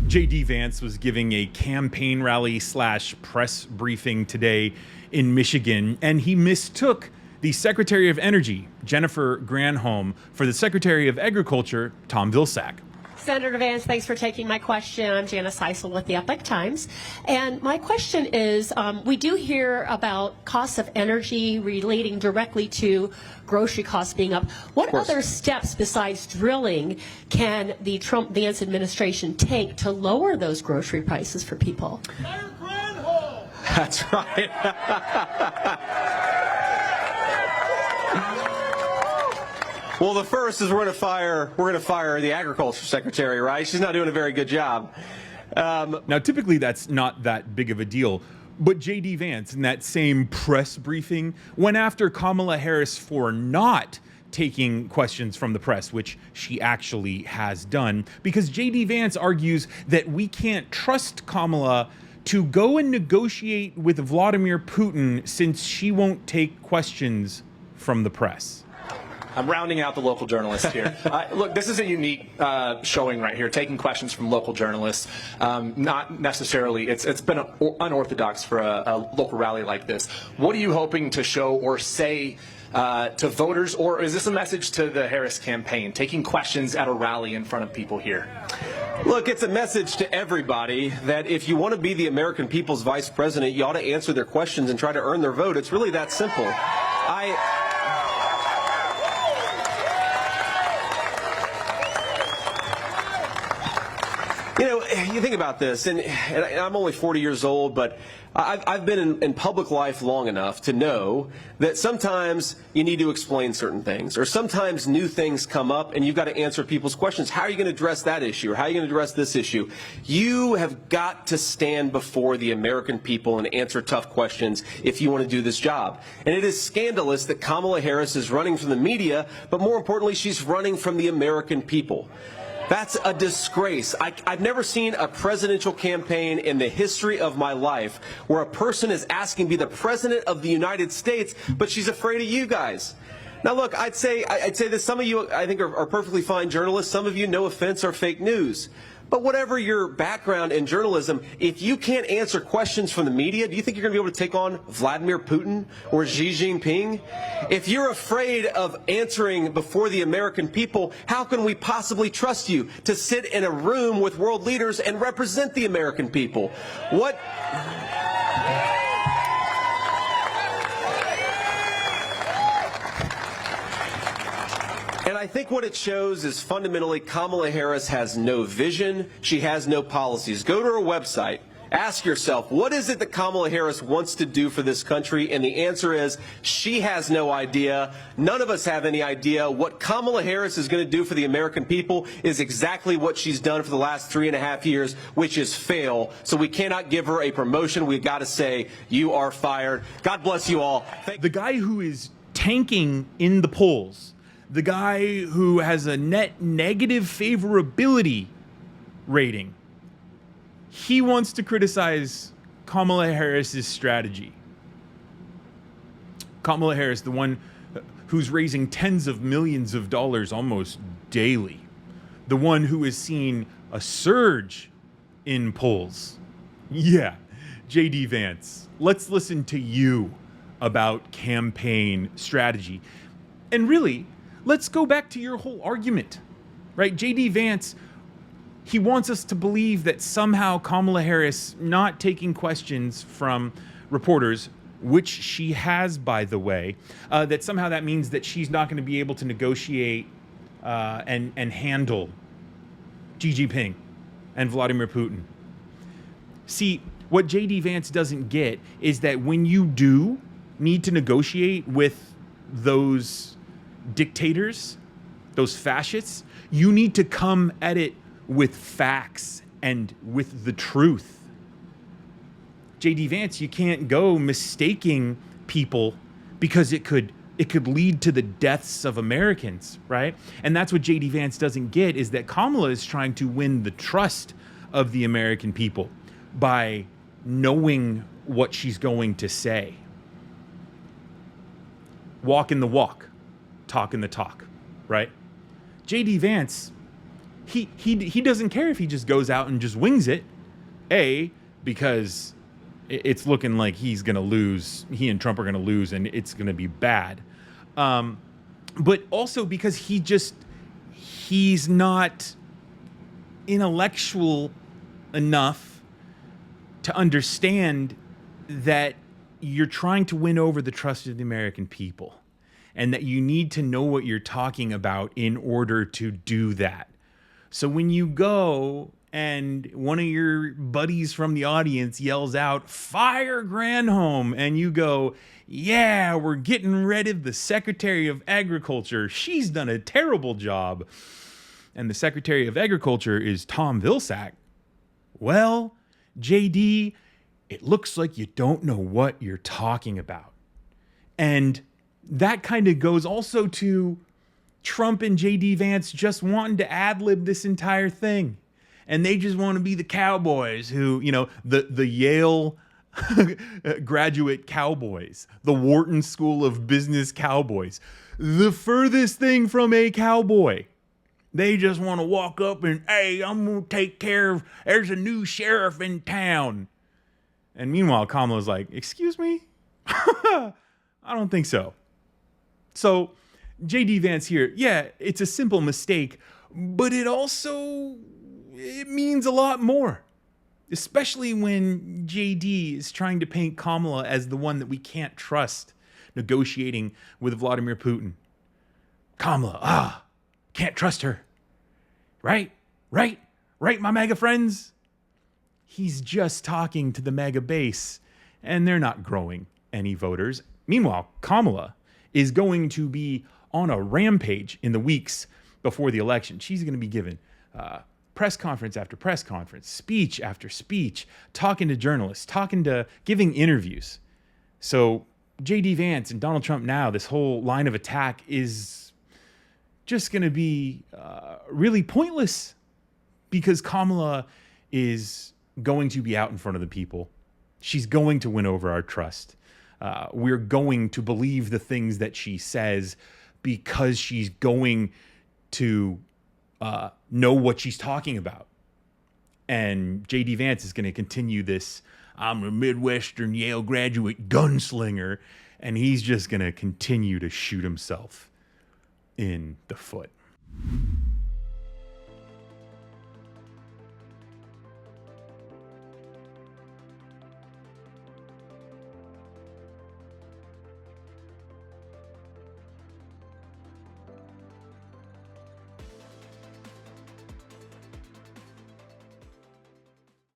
JD Vance was giving a campaign rally / press briefing today in Michigan, and he mistook the Secretary of Energy, Jennifer Granholm, for the Secretary of Agriculture, Tom Vilsack. Senator Vance, thanks for taking my question. I'm Janice Heisel with the Epoch Times. And my question is, we do hear about costs of energy relating directly to grocery costs being up. What other steps besides drilling can the Trump-Vance administration take to lower those grocery prices for people? Fire Granholm! That's right. Well, the first is we're going to fire the Agriculture Secretary, right? She's not doing a very good job. Now, typically that's not that big of a deal, but JD Vance in that same press briefing went after Kamala Harris for not taking questions from the press, which she actually has done, because JD Vance argues that we can't trust Kamala to go and negotiate with Vladimir Putin since she won't take questions from the press. I'm rounding out the local journalists here. Look, this is a unique showing right here, taking questions from local journalists. Not necessarily, it's been unorthodox for a local rally like this. What are you hoping to show or say to voters, or is this a message to the Harris campaign, taking questions at a rally in front of people here? Look, it's a message to everybody that if you want to be the American people's vice president, you ought to answer their questions and try to earn their vote. It's really that simple. You know, you think about this, and I'm only 40 years old, but I've been in public life long enough to know that sometimes you need to explain certain things, or sometimes new things come up and you've got to answer people's questions. How are you going to address that issue, or how are you going to address this issue? You have got to stand before the American people and answer tough questions if you want to do this job. And it is scandalous that Kamala Harris is running from the media, but more importantly, she's running from the American people. That's a disgrace. I've never seen a presidential campaign in the history of my life where a person is asking to be the president of the United States, but she's afraid of you guys. Now, look, I'd say that some of you, I think, are perfectly fine journalists. Some of you, no offense, are fake news. But whatever your background in journalism, if you can't answer questions from the media, do you think you're going to be able to take on Vladimir Putin or Xi Jinping? If you're afraid of answering before the American people, how can we possibly trust you to sit in a room with world leaders and represent the American people? What? And I think what it shows is fundamentally Kamala Harris has no vision. She has no policies. Go to her website. Ask yourself, what is it that Kamala Harris wants to do for this country? And the answer is she has no idea. None of us have any idea. What Kamala Harris is going to do for the American people is exactly what she's done for the last 3.5 years, which is fail. So we cannot give her a promotion. We've got to say, you are fired. God bless you all. The guy who is tanking in the polls, the guy who has a net negative favorability rating, he wants to criticize Kamala Harris's strategy. Kamala Harris, the one who's raising tens of millions of dollars almost daily, the one who has seen a surge in polls. Yeah, JD Vance, let's listen to you about campaign strategy. And really, let's go back to your whole argument, right? JD Vance, he wants us to believe that somehow Kamala Harris not taking questions from reporters, which she has, by the way, that somehow that means that she's not going to be able to negotiate and handle Xi Jinping and Vladimir Putin. See, what JD Vance doesn't get is that when you do need to negotiate with those dictators, those fascists, you need to come at it with facts and with the truth. JD Vance, you can't go mistaking people because it could lead to the deaths of Americans, right? And that's what JD Vance doesn't get, is that Kamala is trying to win the trust of the American people by knowing what she's going to say. Walk in the walk, talk in the talk, right? JD Vance, he doesn't care if he just goes out and just wings it. Because it's looking like he's going to lose. He and Trump are going to lose, and it's going to be bad. But also because he's not intellectual enough to understand that you're trying to win over the trust of the American people, and that you need to know what you're talking about in order to do that. So when you go and one of your buddies from the audience yells out, "Fire Granholm," and you go, "Yeah, we're getting rid of the Secretary of Agriculture. She's done a terrible job." And the Secretary of Agriculture is Tom Vilsack. Well, JD, it looks like you don't know what you're talking about. And that kind of goes also to Trump and JD Vance just wanting to ad-lib this entire thing. And they just want to be the cowboys who, the Yale graduate cowboys, the Wharton School of Business cowboys, the furthest thing from a cowboy. They just want to walk up and, "Hey, I'm going to take care of, there's a new sheriff in town." And meanwhile, Kamala's like, "Excuse me? I don't think so." So JD Vance here, yeah, it's a simple mistake, but it means a lot more, especially when JD is trying to paint Kamala as the one that we can't trust negotiating with Vladimir Putin. Kamala, can't trust her. Right, my MAGA friends? He's just talking to the MAGA base, and they're not growing any voters. Meanwhile, Kamala is going to be on a rampage in the weeks before the election. She's going to be given press conference after press conference, speech after speech, talking to journalists, giving interviews. So JD Vance and Donald Trump now, this whole line of attack is just going to be really pointless, because Kamala is going to be out in front of the people. She's going to win over our trust. We're going to believe the things that she says because she's going to know what she's talking about. And JD Vance is going to continue this, "I'm a Midwestern Yale graduate gunslinger," and he's just going to continue to shoot himself in the foot.